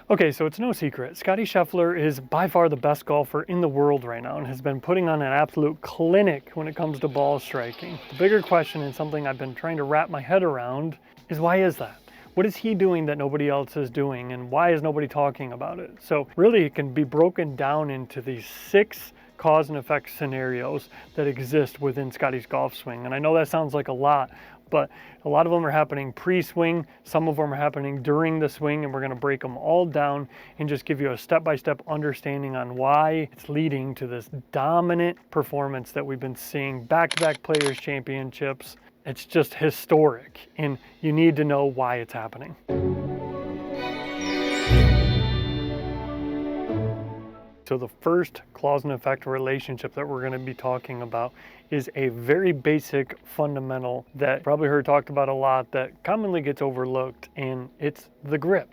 Okay, so it's no secret. Scottie Scheffler is by far the best golfer in the world right now and has been putting on an absolute clinic when it comes to ball striking. The bigger question, and something I've been trying to wrap my head around, is why is that? What is he doing that nobody else is doing, and why is nobody talking about it? So really it can be broken down into these 6 cause and effect scenarios that exist within Scottie's golf swing. And I know that sounds like a lot, but a lot of them are happening pre-swing, some of them are happening during the swing, and we're going to break them all down and just give you a step-by-step understanding on why it's leading to this dominant performance that we've been seeing, back-to-back Players Championships. It's just historic, and you need to know why it's happening. So the first cause and effect relationship that we're going to be talking about is a very basic fundamental that probably heard talked about a lot that commonly gets overlooked, and it's the grip.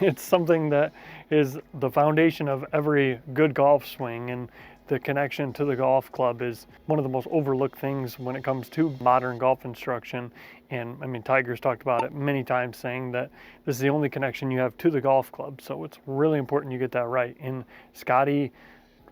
It's something that is the foundation of every good golf swing, and the connection to the golf club is one of the most overlooked things when it comes to modern golf instruction. And I mean, Tiger's talked about it many times, saying that this is the only connection you have to the golf club. So it's really important you get that right. And Scottie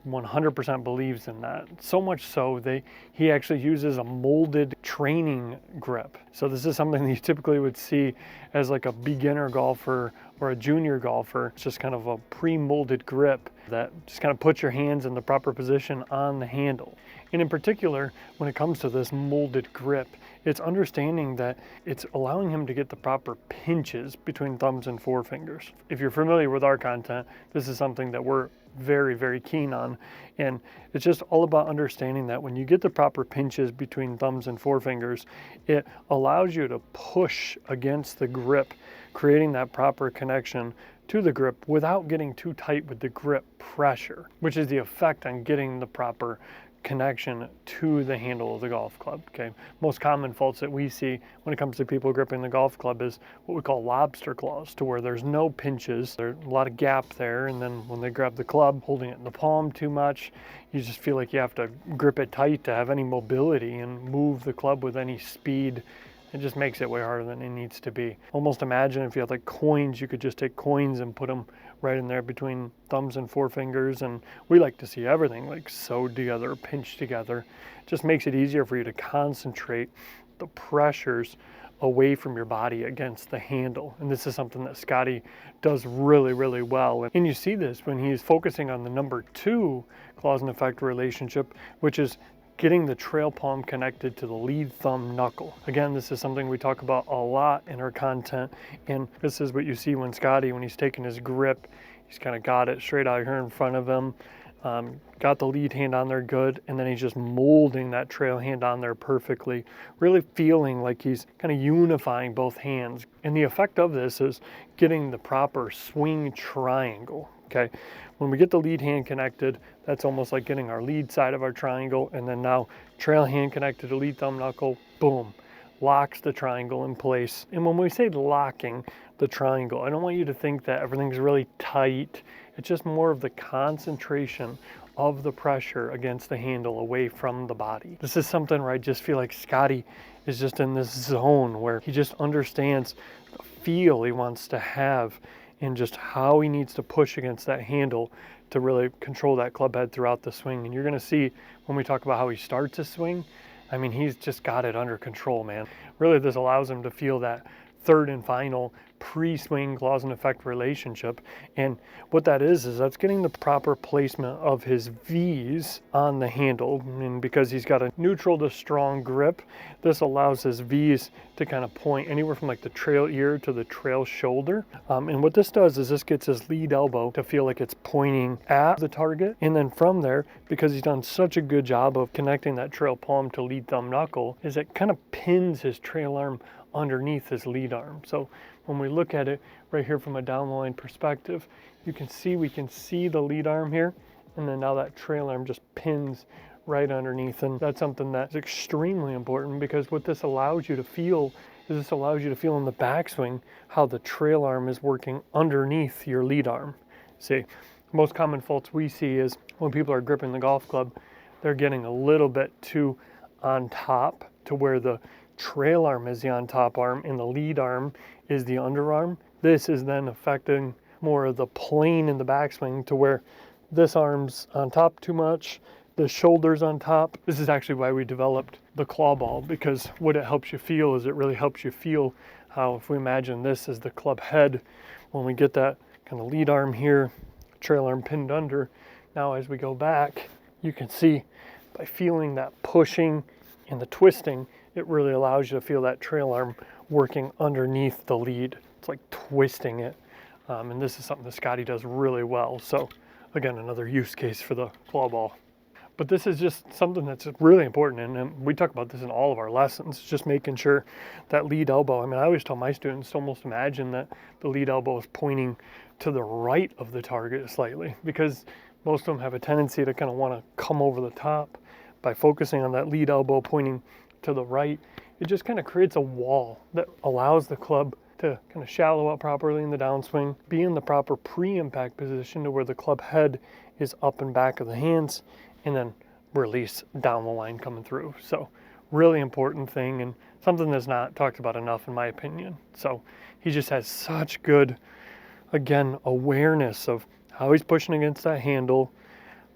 100% believes in that. So much so that he actually uses a molded training grip. So this is something that you typically would see as like a beginner golfer or a junior golfer. It's just kind of a pre-molded grip that just kind of puts your hands in the proper position on the handle. And in particular, when it comes to this molded grip, it's understanding that it's allowing him to get the proper pinches between thumbs and forefingers. If you're familiar with our content, this is something that we're very, very keen on. And it's just all about understanding that when you get the proper pinches between thumbs and forefingers, it allows you to push against the grip, creating that proper connection to the grip without getting too tight with the grip pressure, which is the effect on getting the proper connection to the handle of the golf club. Okay, most common faults that we see when it comes to people gripping the golf club is what we call lobster claws, to where there's no pinches, there's a lot of gap there, and then when they grab the club, holding it in the palm too much, you just feel like you have to grip it tight to have any mobility and move the club with any speed. It just makes it way harder than it needs to be. Almost imagine if you had like coins, you could just take coins and put them right in there between thumbs and forefingers. And we like to see everything like sewed together, pinched together. It just makes it easier for you to concentrate the pressures away from your body against the handle. And this is something that Scottie does really, really well. And you see this when he's focusing on the number 2 cause and effect relationship, which is getting the trail palm connected to the lead thumb knuckle. Again, this is something we talk about a lot in our content, and this is what you see when Scottie, when he's taking his grip, he's kind of got it straight out here in front of him, got the lead hand on there good, and then he's just molding that trail hand on there perfectly, really feeling like he's kind of unifying both hands. And the effect of this is getting the proper swing triangle. Okay, when we get the lead hand connected, that's almost like getting our lead side of our triangle, and then now trail hand connected to lead thumb knuckle, boom, locks the triangle in place. And when we say locking the triangle, I don't want you to think that everything's really tight. It's just more of the concentration of the pressure against the handle away from the body. This is something where I just feel like Scottie is just in this zone where he just understands the feel he wants to have and just how he needs to push against that handle to really control that club head throughout the swing. And you're gonna see when we talk about how he starts his swing, I mean, he's just got it under control, man. Really, this allows him to feel that third and final pre-swing cause and effect relationship. And what that is that's getting the proper placement of his V's on the handle. And because he's got a neutral to strong grip, this allows his V's to kind of point anywhere from like the trail ear to the trail shoulder. And what this does is this gets his lead elbow to feel like it's pointing at the target. And then from there, because he's done such a good job of connecting that trail palm to lead thumb knuckle, is it kind of pins his trail arm underneath his lead arm. So when we look at it right here from a down the line perspective, we can see the lead arm here, and then now that trail arm just pins right underneath. And that's something that's extremely important, because what this allows you to feel is this allows you to feel in the backswing how the trail arm is working underneath your lead arm. See, most common faults we see is when people are gripping the golf club, they're getting a little bit too on top, to where the trail arm is the on top arm and the lead arm is the underarm. This is then affecting more of the plane in the backswing to where this arm's on top too much, the shoulder's on top. This is actually why we developed the claw ball, because what it helps you feel is it really helps you feel how, if we imagine this as the club head, when we get that kind of lead arm here, trail arm pinned under, now as we go back, you can see by feeling that pushing and the twisting, it really allows you to feel that trail arm working underneath the lead. It's like twisting it. And this is something that Scottie does really well. So again, another use case for the claw ball. But this is just something that's really important, and we talk about this in all of our lessons, just making sure that lead elbow, I mean, I always tell my students to almost imagine that the lead elbow is pointing to the right of the target slightly, because most of them have a tendency to kind of want to come over the top. By focusing on that lead elbow pointing to the right, it just kind of creates a wall that allows the club to kind of shallow out properly in the downswing, be in the proper pre-impact position to where the club head is up and back of the hands, and then release down the line coming through. So really important thing, and something that's not talked about enough in my opinion. So he just has such good, again, awareness of how he's pushing against that handle,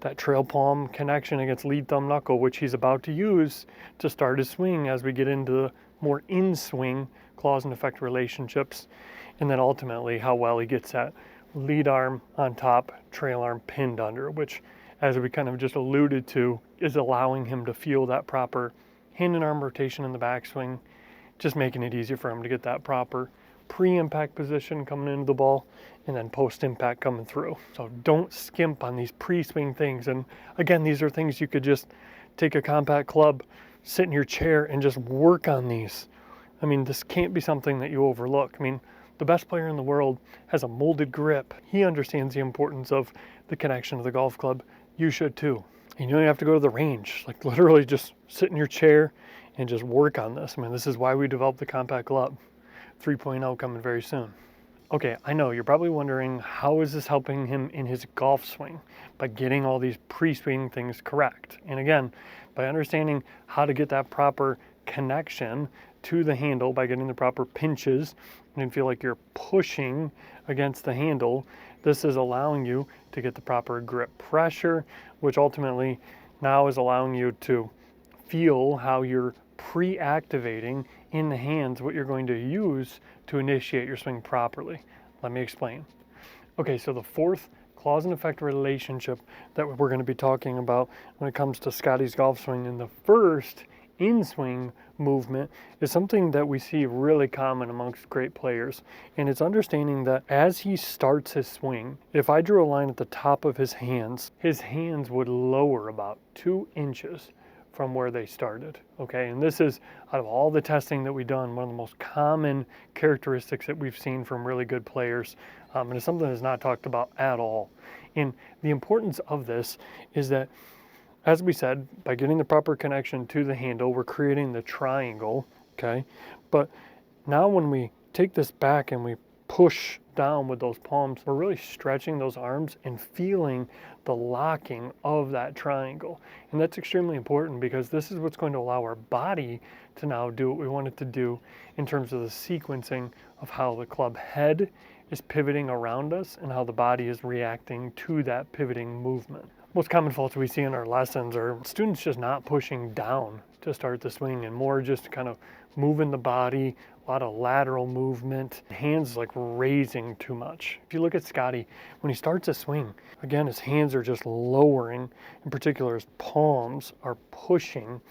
that trail palm connection against lead thumb knuckle, which he's about to use to start his swing as we get into the more in-swing cause and effect relationships, and then ultimately how well he gets that lead arm on top, trail arm pinned under, which, as we kind of just alluded to, is allowing him to feel that proper hand and arm rotation in the backswing, just making it easier for him to get that proper pre-impact position coming into the ball, and then post-impact coming through. So don't skimp on these pre-swing things. And again, these are things you could just take a compact club, sit in your chair, and just work on these. I mean, this can't be something that you overlook. I mean, the best player in the world has a molded grip. He understands the importance of the connection of the golf club. You should too. And you don't have to go to the range. Like literally just sit in your chair and just work on this. I mean, this is why we developed the compact club. 3.0 coming very soon. Okay, I know you're probably wondering, how is this helping him in his golf swing by getting all these pre-swing things correct? And again, by understanding how to get that proper connection to the handle by getting the proper pinches and feel like you're pushing against the handle, this is allowing you to get the proper grip pressure, which ultimately now is allowing you to feel how you're pre-activating in the hands what you're going to use to initiate your swing properly. Let me explain. Okay, so the fourth cause and effect relationship that we're going to be talking about when it comes to Scottie's golf swing in the first in-swing movement is something that we see really common amongst great players, and it's understanding that as he starts his swing, if I drew a line at the top of his hands would lower about 2 inches from where they started, okay? And this is, out of all the testing that we've done, one of the most common characteristics that we've seen from really good players, and it's something that's not talked about at all. And the importance of this is that, as we said, by getting the proper connection to the handle, we're creating the triangle, okay? But now when we take this back and we push down with those palms, we're really stretching those arms and feeling the locking of that triangle. And that's extremely important, because this is what's going to allow our body to now do what we want it to do in terms of the sequencing of how the club head is pivoting around us and how the body is reacting to that pivoting movement. Most common faults we see in our lessons are students just not pushing down to start the swing and more just kind of moving the body, a lot of lateral movement, hands like raising too much. If you look at Scottie, when he starts a swing, again, his hands are just lowering. In particular, his palms are pushing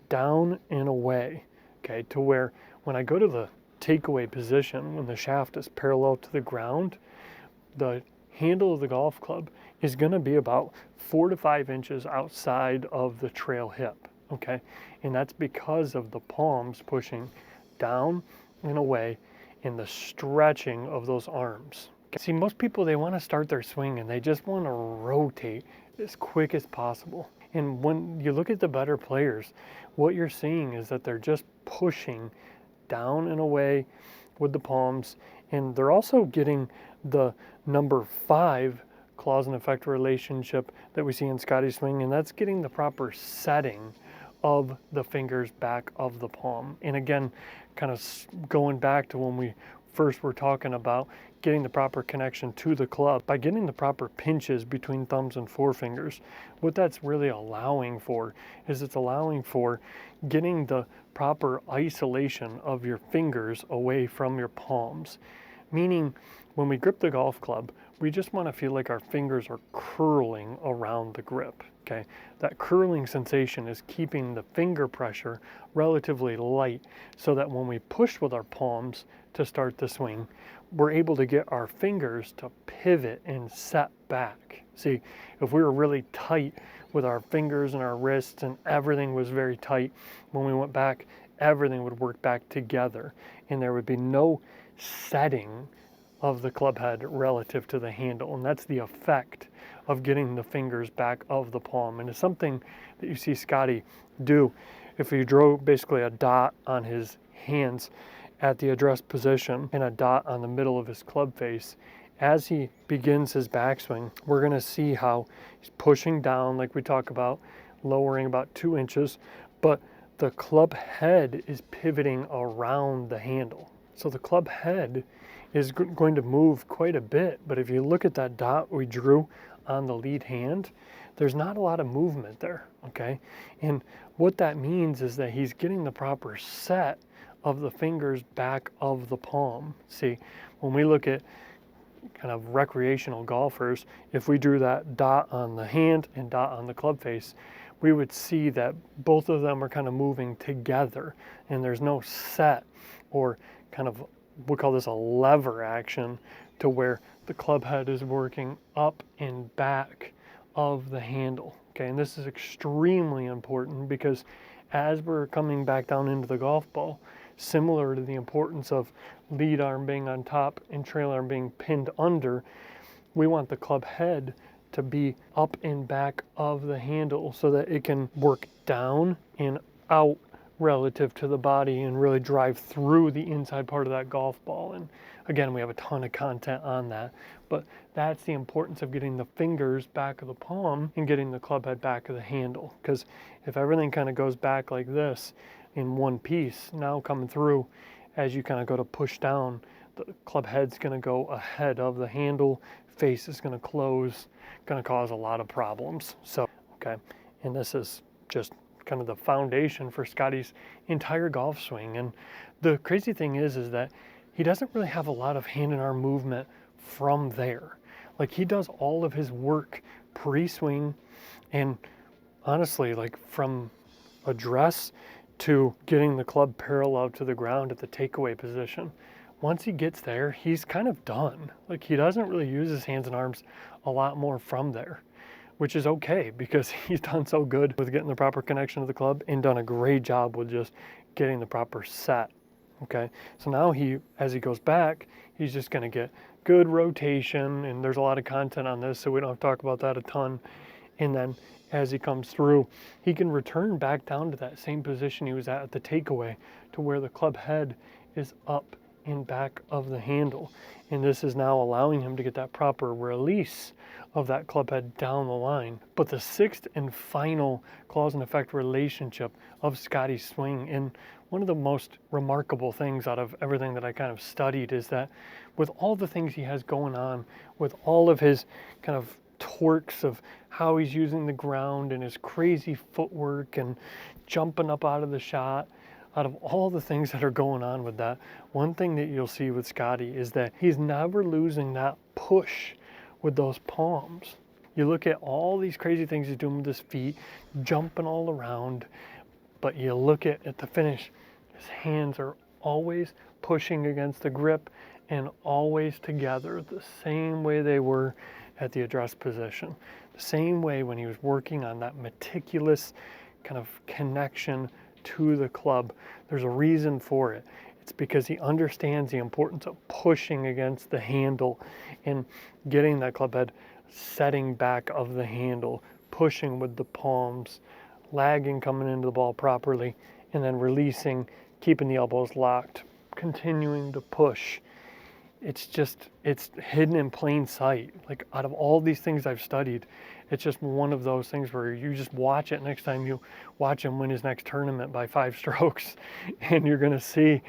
down and away, okay, to where when I go to the takeaway position, when the shaft is parallel to the ground, the handle of the golf club is going to be about 4 to 5 inches outside of the trail hip, okay? And that's because of the palms pushing down and away and the stretching of those arms. See, most people, they want to start their swing and they just want to rotate as quick as possible. And when you look at the better players, what you're seeing is that they're just pushing down and away with the palms, and they're also getting the number 5 cause and effect relationship that we see in Scottie's swing, and that's getting the proper setting of the fingers back of the palm. And again, kind of going back to when we First, we're talking about getting the proper connection to the club. By getting the proper pinches between thumbs and forefingers, what that's really allowing for is it's allowing for getting the proper isolation of your fingers away from your palms. Meaning, when we grip the golf club, we just want to feel like our fingers are curling around the grip, okay? That curling sensation is keeping the finger pressure relatively light so that when we push with our palms to start the swing, we're able to get our fingers to pivot and set back. See, if we were really tight with our fingers and our wrists and everything was very tight, when we went back, everything would work back together and there would be no setting of the club head relative to the handle. And that's the effect of getting the fingers back of the palm. And it's something that you see Scottie do. If he drew basically a dot on his hands at the address position and a dot on the middle of his club face, as he begins his backswing, we're going to see how he's pushing down, like we talk about, lowering about 2 inches, but the club head is pivoting around the handle. So the club head is going to move quite a bit, but if you look at that dot we drew on the lead hand, there's not a lot of movement there, okay? And what that means is that he's getting the proper set of the fingers back of the palm. See, when we look at kind of recreational golfers, if we drew that dot on the hand and dot on the club face, we would see that both of them are kind of moving together and there's no set or kind of, we'll call this a lever action, to where the club head is working up and back of the handle. Okay, and this is extremely important because as we're coming back down into the golf ball, similar to the importance of lead arm being on top and trail arm being pinned under, we want the club head to be up and back of the handle so that it can work down and out relative to the body and really drive through the inside part of that golf ball. And again, we have a ton of content on that, but that's the importance of getting the fingers back of the palm and getting the club head back of the handle. Because if everything kind of goes back like this in one piece, now coming through, as you kind of go to push down, the club head's going to go ahead of the handle, face is going to close, going to cause a lot of problems. So, okay, and this is just kind of the foundation for Scottie's entire golf swing. And the crazy thing is that he doesn't really have a lot of hand and arm movement from there. Like, he does all of his work pre-swing, and honestly, like from address to getting the club parallel to the ground at the takeaway position. Once he gets there, he's kind of done. Like, he doesn't really use his hands and arms a lot more from there, which is okay because he's done so good with getting the proper connection to the club and done a great job with just getting the proper set. Okay, so now as he goes back, he's just going to get good rotation, and there's a lot of content on this, so we don't have to talk about that a ton. And then as he comes through, he can return back down to that same position he was at the takeaway, to where the club head is up and back of the handle. And this is now allowing him to get that proper release of that club head down the line. But the sixth and final cause and effect relationship of Scottie's swing, and one of the most remarkable things out of everything that I kind of studied, is that with all the things he has going on, with all of his kind of torques of how he's using the ground and his crazy footwork and jumping up out of the shot, out of all the things that are going on with that, one thing that you'll see with Scottie is that he's never losing that push with those palms. You look at all these crazy things he's doing with his feet, jumping all around, but you look at the finish, his hands are always pushing against the grip and always together the same way they were at the address position. The same way when he was working on that meticulous kind of connection to the club. There's a reason for it. It's because he understands the importance of pushing against the handle and getting that club head setting back of the handle, pushing with the palms, lagging coming into the ball properly, and then releasing, keeping the elbows locked, continuing to push. It's hidden in plain sight. Like, out of all these things I've studied, it's just one of those things where you just watch it next time you watch him win his next tournament by 5 strokes, and you're going to see,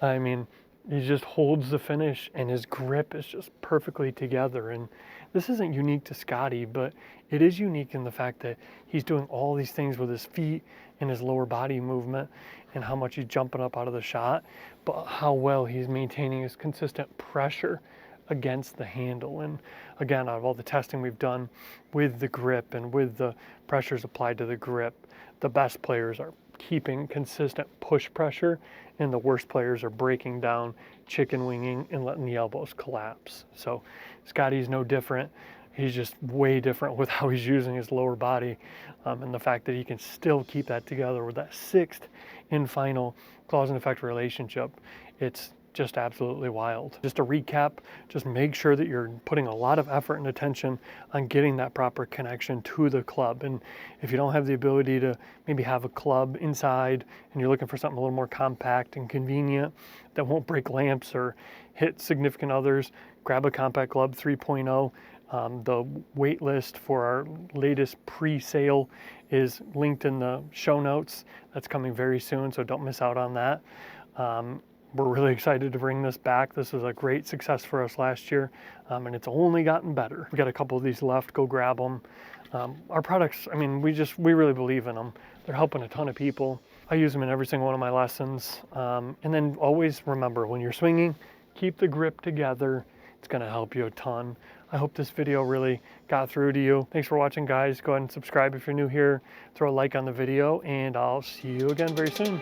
I mean, He just holds the finish and his grip is just perfectly together. And this isn't unique to Scottie, but it is unique in the fact that he's doing all these things with his feet and his lower body movement and how much he's jumping up out of the shot, but how well he's maintaining his consistent pressure against the handle. And again, out of all the testing we've done with the grip and with the pressures applied to the grip, the best players are keeping consistent push pressure and the worst players are breaking down, chicken winging, and letting the elbows collapse. So Scottie's no different. He's just way different with how he's using his lower body, and the fact that he can still keep that together with that sixth and final cause and effect relationship. It's just absolutely wild. Just to recap, just make sure that you're putting a lot of effort and attention on getting that proper connection to the club. And if you don't have the ability to maybe have a club inside and you're looking for something a little more compact and convenient that won't break lamps or hit significant others, grab a Compact Club 3.0. The wait list for our latest pre-sale is linked in the show notes. That's coming very soon, so don't miss out on that. We're really excited to bring this back. This was a great success for us last year, and it's only gotten better. We got a couple of these left. Go grab them. Our products, I mean, we really believe in them. They're helping a ton of people. I use them in every single one of my lessons. And then always remember, when you're swinging, keep the grip together. It's going to help you a ton. I hope this video really got through to you. Thanks for watching, guys. Go ahead and subscribe if you're new here. Throw a like on the video, and I'll see you again very soon.